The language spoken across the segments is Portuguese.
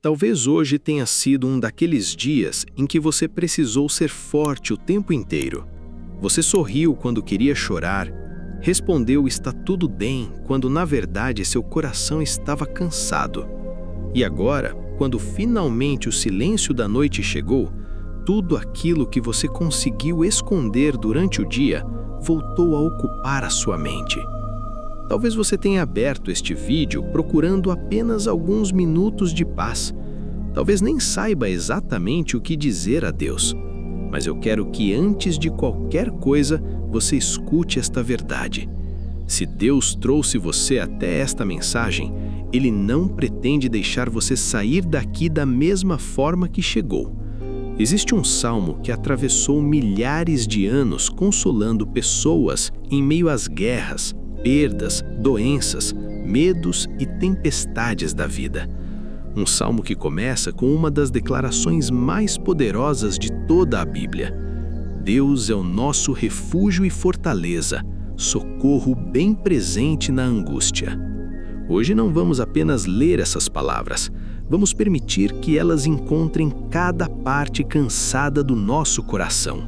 Talvez hoje tenha sido um daqueles dias em que você precisou ser forte o tempo inteiro. Você sorriu quando queria chorar, respondeu "está tudo bem" quando na verdade seu coração estava cansado. E agora, quando finalmente o silêncio da noite chegou, tudo aquilo que você conseguiu esconder durante o dia voltou a ocupar a sua mente. Talvez você tenha aberto este vídeo procurando apenas alguns minutos de paz. Talvez nem saiba exatamente o que dizer a Deus. Mas eu quero que antes de qualquer coisa, você escute esta verdade. Se Deus trouxe você até esta mensagem, Ele não pretende deixar você sair daqui da mesma forma que chegou. Existe um salmo que atravessou milhares de anos consolando pessoas em meio às guerras, perdas, doenças, medos e tempestades da vida. Um salmo que começa com uma das declarações mais poderosas de toda a Bíblia. Deus é o nosso refúgio e fortaleza, socorro bem presente na angústia. Hoje não vamos apenas ler essas palavras, vamos permitir que elas encontrem cada parte cansada do nosso coração.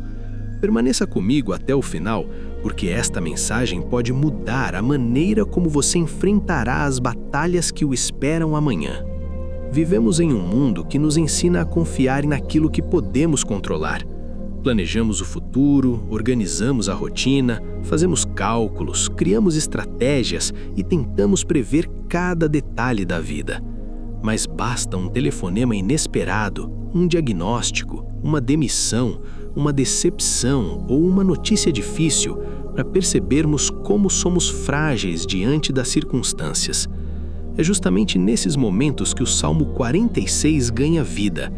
Permaneça comigo até o final, porque esta mensagem pode mudar a maneira como você enfrentará as batalhas que o esperam amanhã. Vivemos em um mundo que nos ensina a confiar naquilo que podemos controlar. Planejamos o futuro, organizamos a rotina, fazemos cálculos, criamos estratégias e tentamos prever cada detalhe da vida. Mas basta um telefonema inesperado, um diagnóstico, uma demissão, uma decepção ou uma notícia difícil para percebermos como somos frágeis diante das circunstâncias. É justamente nesses momentos que o Salmo 46 ganha vida.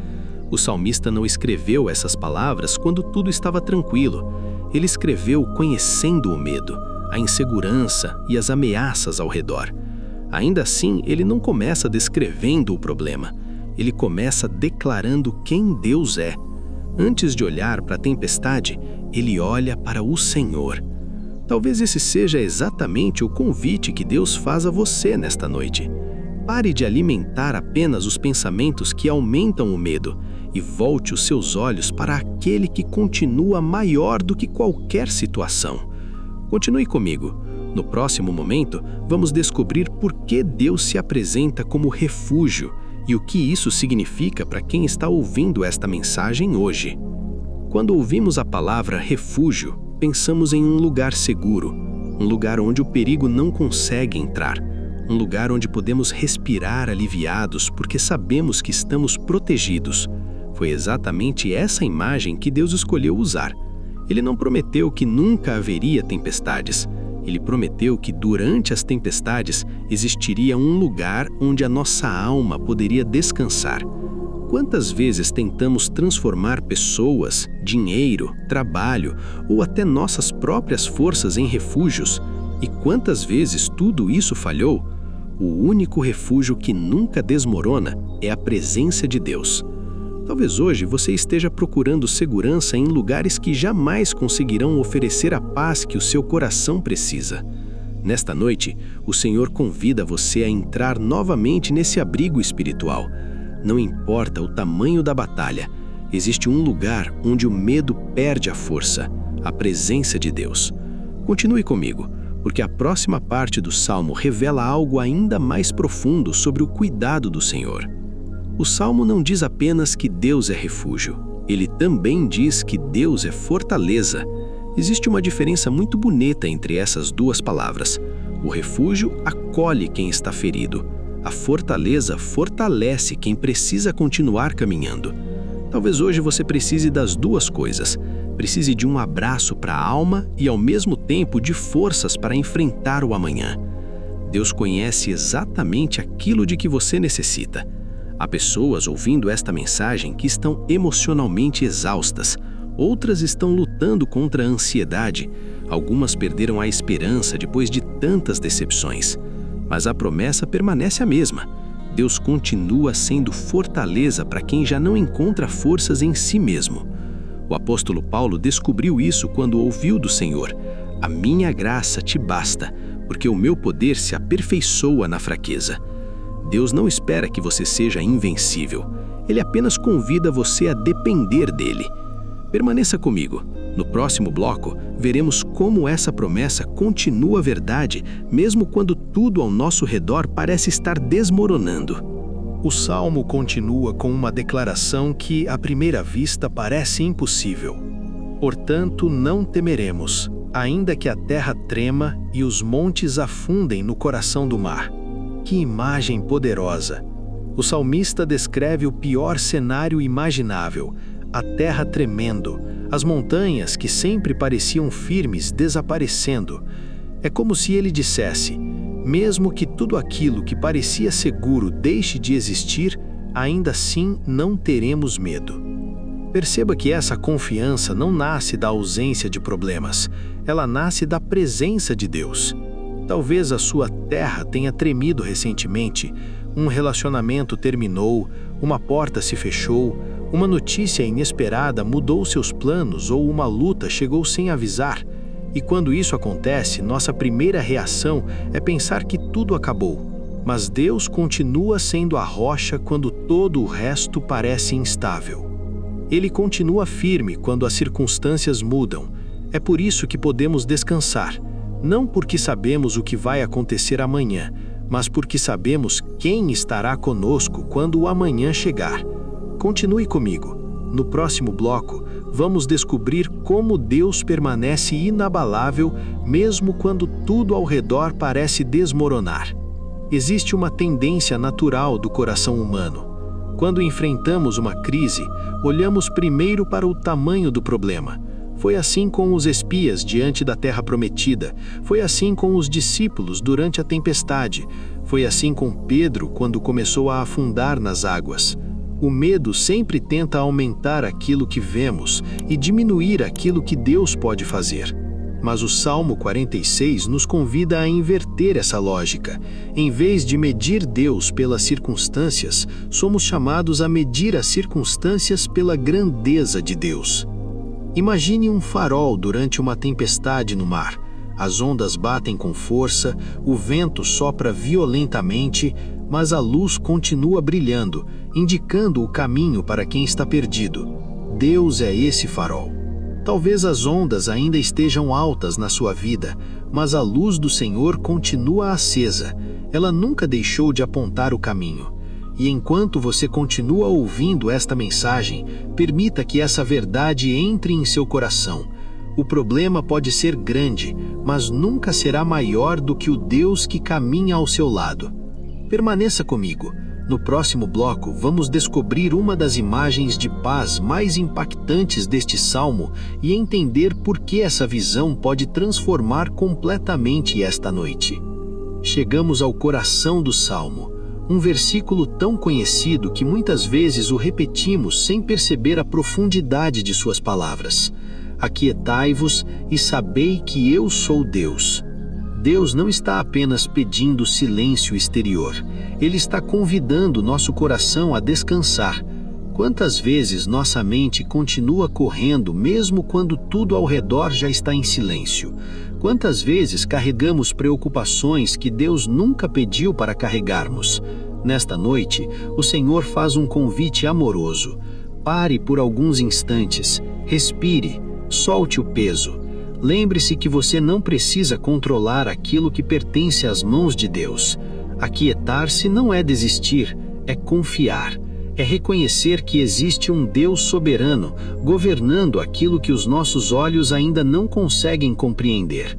O salmista não escreveu essas palavras quando tudo estava tranquilo. Ele escreveu conhecendo o medo, a insegurança e as ameaças ao redor. Ainda assim, ele não começa descrevendo o problema. Ele começa declarando quem Deus é. Antes de olhar para a tempestade, ele olha para o Senhor. Talvez esse seja exatamente o convite que Deus faz a você nesta noite. Pare de alimentar apenas os pensamentos que aumentam o medo e volte os seus olhos para aquele que continua maior do que qualquer situação. Continue comigo. No próximo momento, vamos descobrir por que Deus se apresenta como refúgio e o que isso significa para quem está ouvindo esta mensagem hoje. Quando ouvimos a palavra refúgio, pensamos em um lugar seguro, um lugar onde o perigo não consegue entrar, um lugar onde podemos respirar aliviados porque sabemos que estamos protegidos. Foi exatamente essa imagem que Deus escolheu usar. Ele não prometeu que nunca haveria tempestades. Ele prometeu que durante as tempestades existiria um lugar onde a nossa alma poderia descansar. Quantas vezes tentamos transformar pessoas, dinheiro, trabalho ou até nossas próprias forças em refúgios? E quantas vezes tudo isso falhou? O único refúgio que nunca desmorona é a presença de Deus. Talvez hoje você esteja procurando segurança em lugares que jamais conseguirão oferecer a paz que o seu coração precisa. Nesta noite, o Senhor convida você a entrar novamente nesse abrigo espiritual. Não importa o tamanho da batalha, existe um lugar onde o medo perde a força, a presença de Deus. Continue comigo, porque a próxima parte do Salmo revela algo ainda mais profundo sobre o cuidado do Senhor. O Salmo não diz apenas que Deus é refúgio, ele também diz que Deus é fortaleza. Existe uma diferença muito bonita entre essas duas palavras. O refúgio acolhe quem está ferido. A fortaleza fortalece quem precisa continuar caminhando. Talvez hoje você precise das duas coisas. Precise de um abraço para a alma e, ao mesmo tempo, de forças para enfrentar o amanhã. Deus conhece exatamente aquilo de que você necessita. Há pessoas ouvindo esta mensagem que estão emocionalmente exaustas. Outras estão lutando contra a ansiedade. Algumas perderam a esperança depois de tantas decepções. Mas a promessa permanece a mesma. Deus continua sendo fortaleza para quem já não encontra forças em si mesmo. O apóstolo Paulo descobriu isso quando ouviu do Senhor: "A minha graça te basta, porque o meu poder se aperfeiçoa na fraqueza." Deus não espera que você seja invencível. Ele apenas convida você a depender dele. Permaneça comigo. No próximo bloco, veremos como essa promessa continua verdade, mesmo quando tudo ao nosso redor parece estar desmoronando. O Salmo continua com uma declaração que, à primeira vista, parece impossível. Portanto, não temeremos, ainda que a terra trema e os montes afundem no coração do mar. Que imagem poderosa! O salmista descreve o pior cenário imaginável, a terra tremendo, as montanhas que sempre pareciam firmes desaparecendo. É como se ele dissesse: mesmo que tudo aquilo que parecia seguro deixe de existir, ainda assim não teremos medo. Perceba que essa confiança não nasce da ausência de problemas, ela nasce da presença de Deus. Talvez a sua terra tenha tremido recentemente, um relacionamento terminou, uma porta se fechou, uma notícia inesperada mudou seus planos ou uma luta chegou sem avisar. E quando isso acontece, nossa primeira reação é pensar que tudo acabou. Mas Deus continua sendo a rocha quando todo o resto parece instável. Ele continua firme quando as circunstâncias mudam. É por isso que podemos descansar, não porque sabemos o que vai acontecer amanhã, mas porque sabemos quem estará conosco quando o amanhã chegar. Continue comigo. No próximo bloco, vamos descobrir como Deus permanece inabalável mesmo quando tudo ao redor parece desmoronar. Existe uma tendência natural do coração humano. Quando enfrentamos uma crise, olhamos primeiro para o tamanho do problema. Foi assim com os espias diante da terra prometida. Foi assim com os discípulos durante a tempestade. Foi assim com Pedro quando começou a afundar nas águas. O medo sempre tenta aumentar aquilo que vemos e diminuir aquilo que Deus pode fazer. Mas o Salmo 46 nos convida a inverter essa lógica. Em vez de medir Deus pelas circunstâncias, somos chamados a medir as circunstâncias pela grandeza de Deus. Imagine um farol durante uma tempestade no mar. As ondas batem com força, o vento sopra violentamente, mas a luz continua brilhando, indicando o caminho para quem está perdido. Deus é esse farol. Talvez as ondas ainda estejam altas na sua vida, mas a luz do Senhor continua acesa. Ela nunca deixou de apontar o caminho. E enquanto você continua ouvindo esta mensagem, permita que essa verdade entre em seu coração. O problema pode ser grande, mas nunca será maior do que o Deus que caminha ao seu lado. Permaneça comigo. No próximo bloco, vamos descobrir uma das imagens de paz mais impactantes deste salmo e entender por que essa visão pode transformar completamente esta noite. Chegamos ao coração do salmo, um versículo tão conhecido que muitas vezes o repetimos sem perceber a profundidade de suas palavras. Aquietai-vos e sabei que eu sou Deus. Deus não está apenas pedindo silêncio exterior, Ele está convidando nosso coração a descansar. Quantas vezes nossa mente continua correndo mesmo quando tudo ao redor já está em silêncio? Quantas vezes carregamos preocupações que Deus nunca pediu para carregarmos? Nesta noite, o Senhor faz um convite amoroso. Pare por alguns instantes, respire, solte o peso. Lembre-se que você não precisa controlar aquilo que pertence às mãos de Deus. Aquietar-se não é desistir, é confiar. É reconhecer que existe um Deus soberano, governando aquilo que os nossos olhos ainda não conseguem compreender.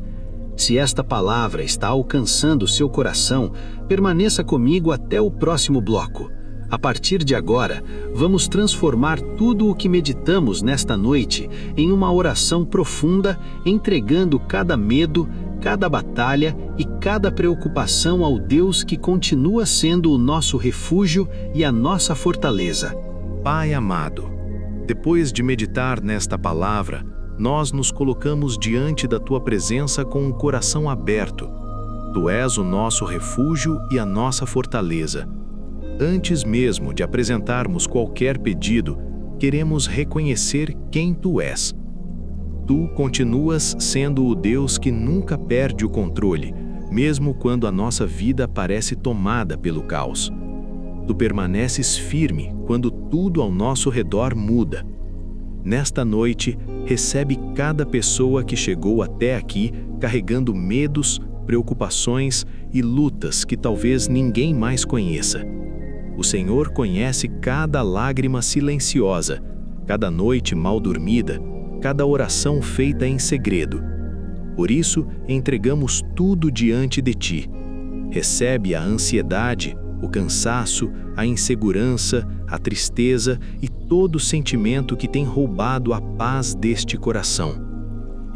Se esta palavra está alcançando seu coração, permaneça comigo até o próximo bloco. A partir de agora, vamos transformar tudo o que meditamos nesta noite em uma oração profunda, entregando cada medo, cada batalha e cada preocupação ao Deus que continua sendo o nosso refúgio e a nossa fortaleza. Pai amado, depois de meditar nesta palavra, nós nos colocamos diante da Tua presença com o coração aberto. Tu és o nosso refúgio e a nossa fortaleza. Antes mesmo de apresentarmos qualquer pedido, queremos reconhecer quem Tu és. Tu continuas sendo o Deus que nunca perde o controle, mesmo quando a nossa vida parece tomada pelo caos. Tu permaneces firme quando tudo ao nosso redor muda. Nesta noite, recebe cada pessoa que chegou até aqui carregando medos, preocupações e lutas que talvez ninguém mais conheça. O Senhor conhece cada lágrima silenciosa, cada noite mal dormida, cada oração feita em segredo. Por isso, entregamos tudo diante de Ti. Recebe a ansiedade, o cansaço, a insegurança, a tristeza e todo sentimento que tem roubado a paz deste coração.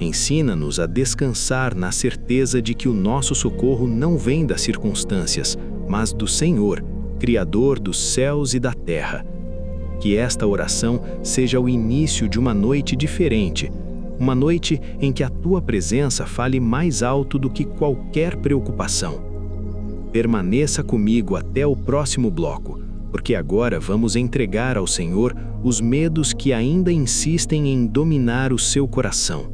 Ensina-nos a descansar na certeza de que o nosso socorro não vem das circunstâncias, mas do Senhor, Criador dos céus e da terra. Que esta oração seja o início de uma noite diferente, uma noite em que a Tua presença fale mais alto do que qualquer preocupação. Permaneça comigo até o próximo bloco, porque agora vamos entregar ao Senhor os medos que ainda insistem em dominar o seu coração.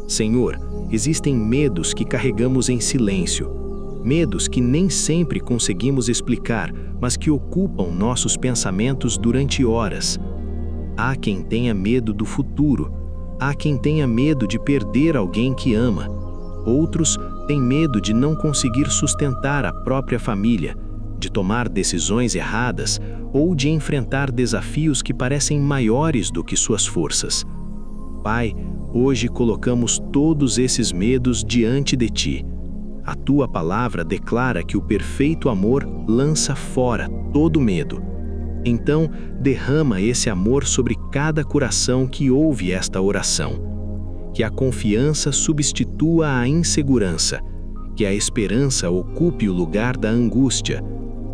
Senhor, existem medos que carregamos em silêncio, medos que nem sempre conseguimos explicar, mas que ocupam nossos pensamentos durante horas. Há quem tenha medo do futuro, há quem tenha medo de perder alguém que ama. Outros têm medo de não conseguir sustentar a própria família, de tomar decisões erradas ou de enfrentar desafios que parecem maiores do que suas forças. Pai, hoje colocamos todos esses medos diante de Ti. A Tua palavra declara que o perfeito amor lança fora todo medo. Então, derrama esse amor sobre cada coração que ouve esta oração. Que a confiança substitua a insegurança, que a esperança ocupe o lugar da angústia,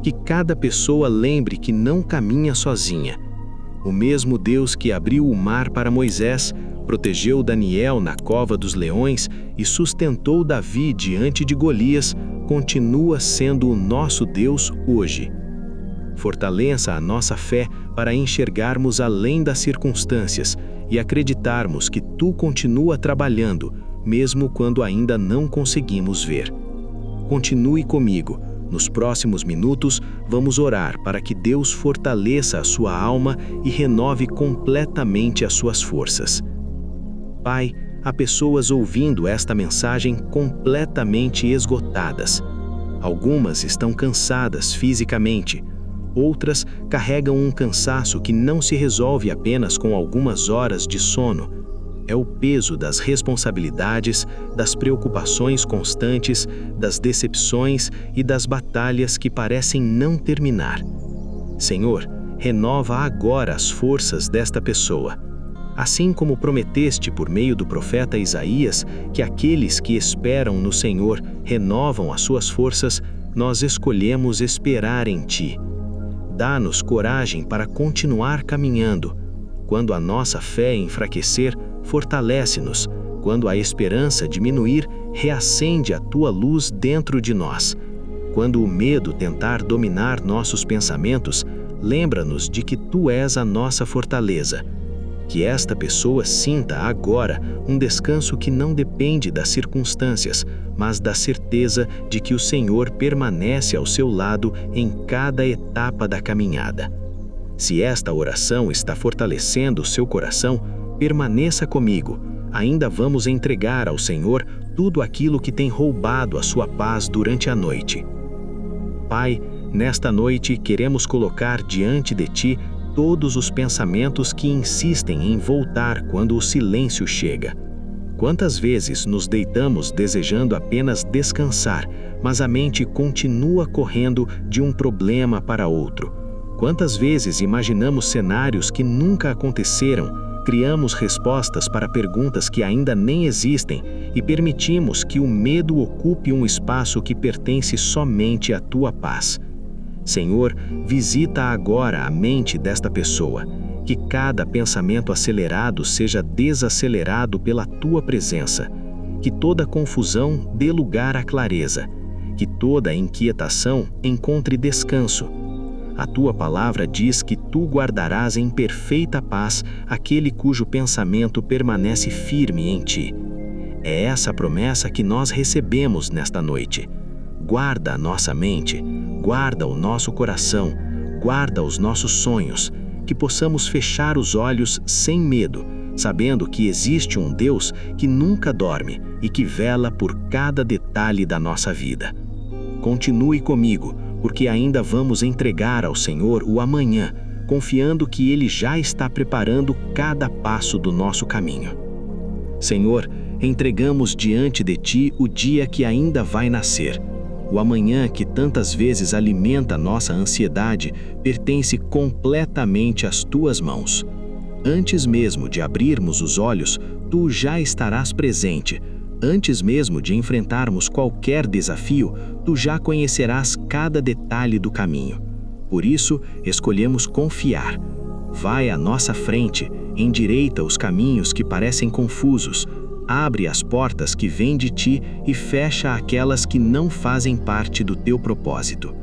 que cada pessoa lembre que não caminha sozinha. O mesmo Deus que abriu o mar para Moisés, protegeu Daniel na cova dos leões e sustentou Davi diante de Golias, continua sendo o nosso Deus hoje. Fortaleça a nossa fé para enxergarmos além das circunstâncias e acreditarmos que Tu continua trabalhando, mesmo quando ainda não conseguimos ver. Continue comigo. Nos próximos minutos, vamos orar para que Deus fortaleça a sua alma e renove completamente as suas forças. Pai, há pessoas ouvindo esta mensagem completamente esgotadas. Algumas estão cansadas fisicamente, outras carregam um cansaço que não se resolve apenas com algumas horas de sono. É o peso das responsabilidades, das preocupações constantes, das decepções e das batalhas que parecem não terminar. Senhor, renova agora as forças desta pessoa. Assim como prometeste por meio do profeta Isaías que aqueles que esperam no Senhor renovam as suas forças, nós escolhemos esperar em Ti. Dá-nos coragem para continuar caminhando. Quando a nossa fé enfraquecer, fortalece-nos. Quando a esperança diminuir, reacende a Tua luz dentro de nós. Quando o medo tentar dominar nossos pensamentos, lembra-nos de que Tu és a nossa fortaleza. Que esta pessoa sinta agora um descanso que não depende das circunstâncias, mas da certeza de que o Senhor permanece ao seu lado em cada etapa da caminhada. Se esta oração está fortalecendo o seu coração, permaneça comigo. Ainda vamos entregar ao Senhor tudo aquilo que tem roubado a sua paz durante a noite. Pai, nesta noite queremos colocar diante de Ti todos os pensamentos que insistem em voltar quando o silêncio chega. Quantas vezes nos deitamos desejando apenas descansar, mas a mente continua correndo de um problema para outro? Quantas vezes imaginamos cenários que nunca aconteceram, criamos respostas para perguntas que ainda nem existem e permitimos que o medo ocupe um espaço que pertence somente à Tua paz? Senhor, visita agora a mente desta pessoa, que cada pensamento acelerado seja desacelerado pela Tua presença, que toda confusão dê lugar à clareza, que toda inquietação encontre descanso. A Tua palavra diz que Tu guardarás em perfeita paz aquele cujo pensamento permanece firme em Ti. É essa promessa que nós recebemos nesta noite. Guarda a nossa mente, guarda o nosso coração, guarda os nossos sonhos, que possamos fechar os olhos sem medo, sabendo que existe um Deus que nunca dorme e que vela por cada detalhe da nossa vida. Continue comigo, porque ainda vamos entregar ao Senhor o amanhã, confiando que Ele já está preparando cada passo do nosso caminho. Senhor, entregamos diante de Ti o dia que ainda vai nascer. O amanhã que tantas vezes alimenta nossa ansiedade pertence completamente às Tuas mãos. Antes mesmo de abrirmos os olhos, Tu já estarás presente. Antes mesmo de enfrentarmos qualquer desafio, Tu já conhecerás cada detalhe do caminho. Por isso, escolhemos confiar. Vai à nossa frente, endireita os caminhos que parecem confusos, abre as portas que vêm de Ti e fecha aquelas que não fazem parte do Teu propósito.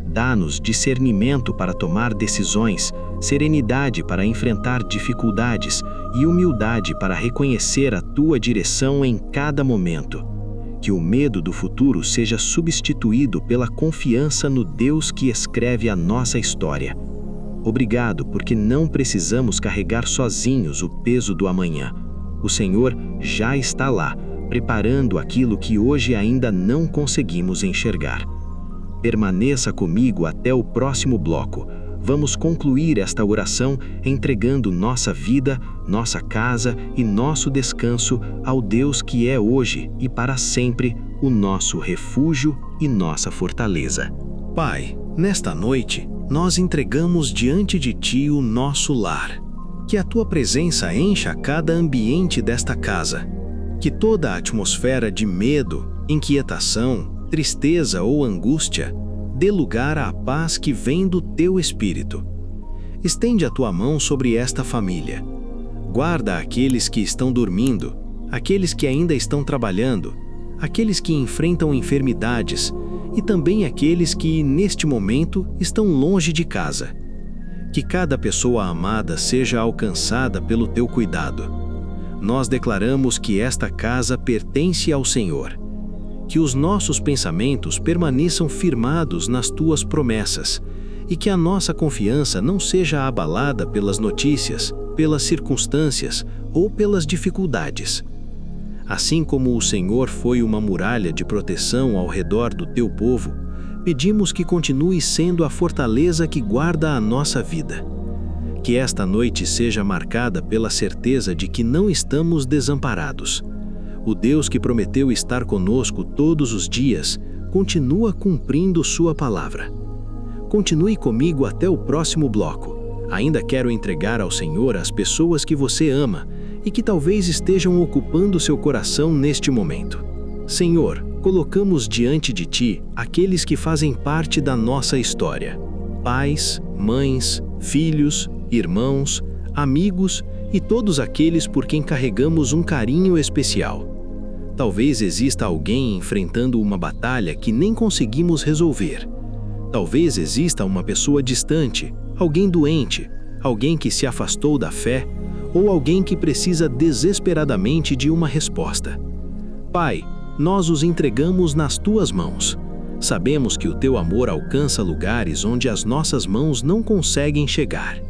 Dá-nos discernimento para tomar decisões, serenidade para enfrentar dificuldades e humildade para reconhecer a Tua direção em cada momento. Que o medo do futuro seja substituído pela confiança no Deus que escreve a nossa história. Obrigado, porque não precisamos carregar sozinhos o peso do amanhã. O Senhor já está lá, preparando aquilo que hoje ainda não conseguimos enxergar. Permaneça comigo até o próximo bloco. Vamos concluir esta oração entregando nossa vida, nossa casa e nosso descanso ao Deus que é hoje e para sempre o nosso refúgio e nossa fortaleza. Pai, nesta noite, nós entregamos diante de Ti o nosso lar. Que a Tua presença encha cada ambiente desta casa. Que toda a atmosfera de medo, inquietação, tristeza ou angústia dê lugar à paz que vem do Teu Espírito. Estende a Tua mão sobre esta família. Guarda aqueles que estão dormindo, aqueles que ainda estão trabalhando, aqueles que enfrentam enfermidades e também aqueles que, neste momento, estão longe de casa. Que cada pessoa amada seja alcançada pelo Teu cuidado. Nós declaramos que esta casa pertence ao Senhor. Que os nossos pensamentos permaneçam firmados nas Tuas promessas e que a nossa confiança não seja abalada pelas notícias, pelas circunstâncias ou pelas dificuldades. Assim como o Senhor foi uma muralha de proteção ao redor do Teu povo, pedimos que continue sendo a fortaleza que guarda a nossa vida. Que esta noite seja marcada pela certeza de que não estamos desamparados. O Deus que prometeu estar conosco todos os dias continua cumprindo Sua palavra. Continue comigo até o próximo bloco. Ainda quero entregar ao Senhor as pessoas que você ama e que talvez estejam ocupando seu coração neste momento. Senhor, colocamos diante de Ti aqueles que fazem parte da nossa história. Pais, mães, filhos, irmãos, amigos e todos aqueles por quem carregamos um carinho especial. Talvez exista alguém enfrentando uma batalha que nem conseguimos resolver. Talvez exista uma pessoa distante, alguém doente, alguém que se afastou da fé ou alguém que precisa desesperadamente de uma resposta. Pai, nós os entregamos nas Tuas mãos. Sabemos que o Teu amor alcança lugares onde as nossas mãos não conseguem chegar.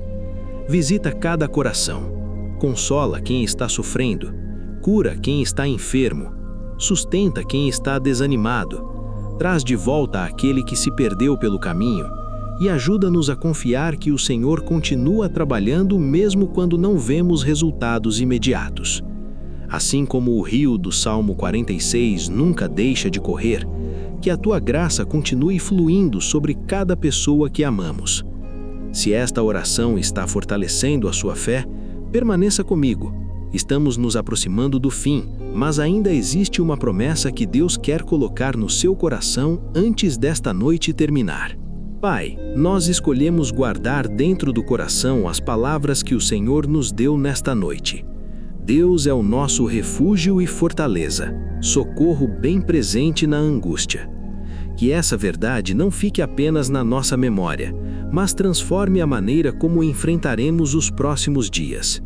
Visita cada coração. Consola quem está sofrendo. Cura quem está enfermo. Sustenta quem está desanimado. Traz de volta aquele que se perdeu pelo caminho e ajuda-nos a confiar que o Senhor continua trabalhando mesmo quando não vemos resultados imediatos. Assim como o rio do Salmo 46 nunca deixa de correr, que a Tua graça continue fluindo sobre cada pessoa que amamos. Se esta oração está fortalecendo a sua fé, permaneça comigo. Estamos nos aproximando do fim, mas ainda existe uma promessa que Deus quer colocar no seu coração antes desta noite terminar. Pai, nós escolhemos guardar dentro do coração as palavras que o Senhor nos deu nesta noite. Deus é o nosso refúgio e fortaleza, socorro bem presente na angústia. Que essa verdade não fique apenas na nossa memória, mas transforme a maneira como enfrentaremos os próximos dias.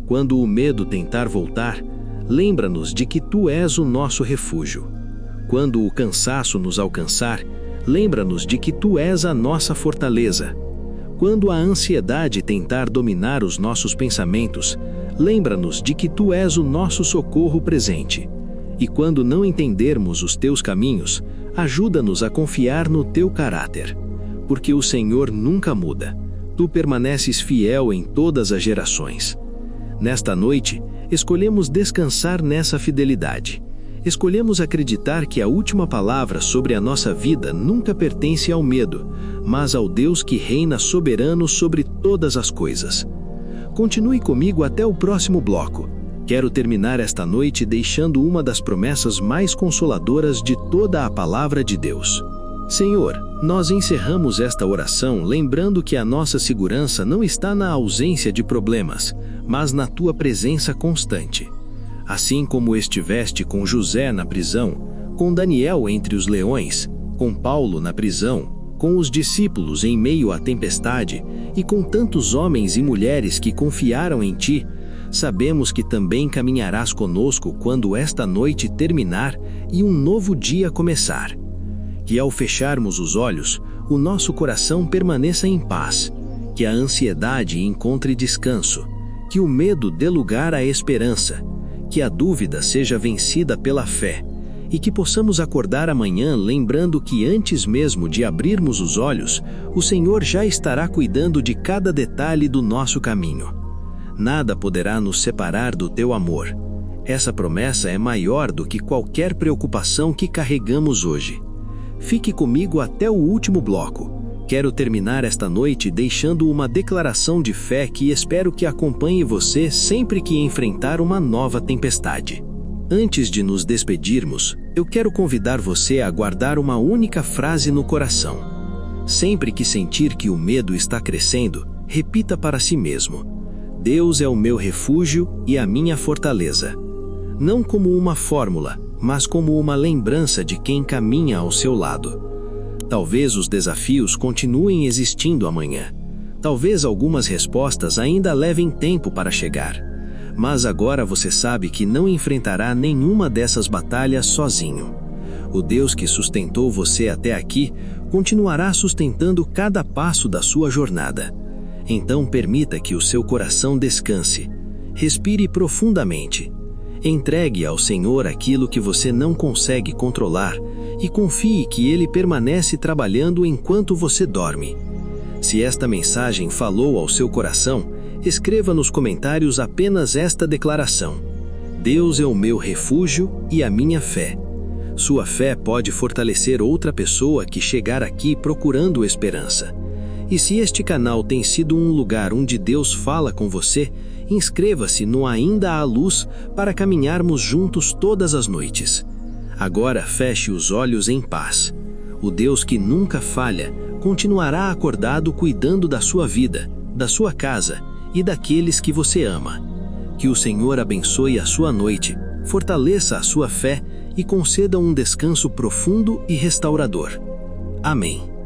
Quando o medo tentar voltar, lembra-nos de que Tu és o nosso refúgio. Quando o cansaço nos alcançar, lembra-nos de que Tu és a nossa fortaleza. Quando a ansiedade tentar dominar os nossos pensamentos, lembra-nos de que Tu és o nosso socorro presente. E quando não entendermos os Teus caminhos, ajuda-nos a confiar no Teu caráter. Porque o Senhor nunca muda. Tu permaneces fiel em todas as gerações. Nesta noite, escolhemos descansar nessa fidelidade. Escolhemos acreditar que a última palavra sobre a nossa vida nunca pertence ao medo, mas ao Deus que reina soberano sobre todas as coisas. Continue comigo até o próximo bloco. Quero terminar esta noite deixando uma das promessas mais consoladoras de toda a palavra de Deus. Senhor, nós encerramos esta oração lembrando que a nossa segurança não está na ausência de problemas, mas na Tua presença constante. Assim como estiveste com José na prisão, com Daniel entre os leões, com Paulo na prisão, com os discípulos em meio à tempestade e com tantos homens e mulheres que confiaram em Ti, sabemos que também caminharás conosco quando esta noite terminar e um novo dia começar. Que ao fecharmos os olhos, o nosso coração permaneça em paz, que a ansiedade encontre descanso, que o medo dê lugar à esperança, que a dúvida seja vencida pela fé, e que possamos acordar amanhã lembrando que antes mesmo de abrirmos os olhos, o Senhor já estará cuidando de cada detalhe do nosso caminho. Nada poderá nos separar do Teu amor. Essa promessa é maior do que qualquer preocupação que carregamos hoje. Fique comigo até o último bloco. Quero terminar esta noite deixando uma declaração de fé que espero que acompanhe você sempre que enfrentar uma nova tempestade. Antes de nos despedirmos, eu quero convidar você a guardar uma única frase no coração. Sempre que sentir que o medo está crescendo, repita para si mesmo: Deus é o meu refúgio e a minha fortaleza. Não como uma fórmula, mas como uma lembrança de quem caminha ao seu lado. Talvez os desafios continuem existindo amanhã. Talvez algumas respostas ainda levem tempo para chegar. Mas agora você sabe que não enfrentará nenhuma dessas batalhas sozinho. O Deus que sustentou você até aqui continuará sustentando cada passo da sua jornada. Então permita que o seu coração descanse. Respire profundamente. Entregue ao Senhor aquilo que você não consegue controlar e confie que Ele permanece trabalhando enquanto você dorme. Se esta mensagem falou ao seu coração, escreva nos comentários apenas esta declaração: Deus é o meu refúgio e a minha fé. Sua fé pode fortalecer outra pessoa que chegar aqui procurando esperança. E se este canal tem sido um lugar onde Deus fala com você, inscreva-se no Ainda há Luz para caminharmos juntos todas as noites. Agora feche os olhos em paz. O Deus que nunca falha continuará acordado cuidando da sua vida, da sua casa e daqueles que você ama. Que o Senhor abençoe a sua noite, fortaleça a sua fé e conceda um descanso profundo e restaurador. Amém.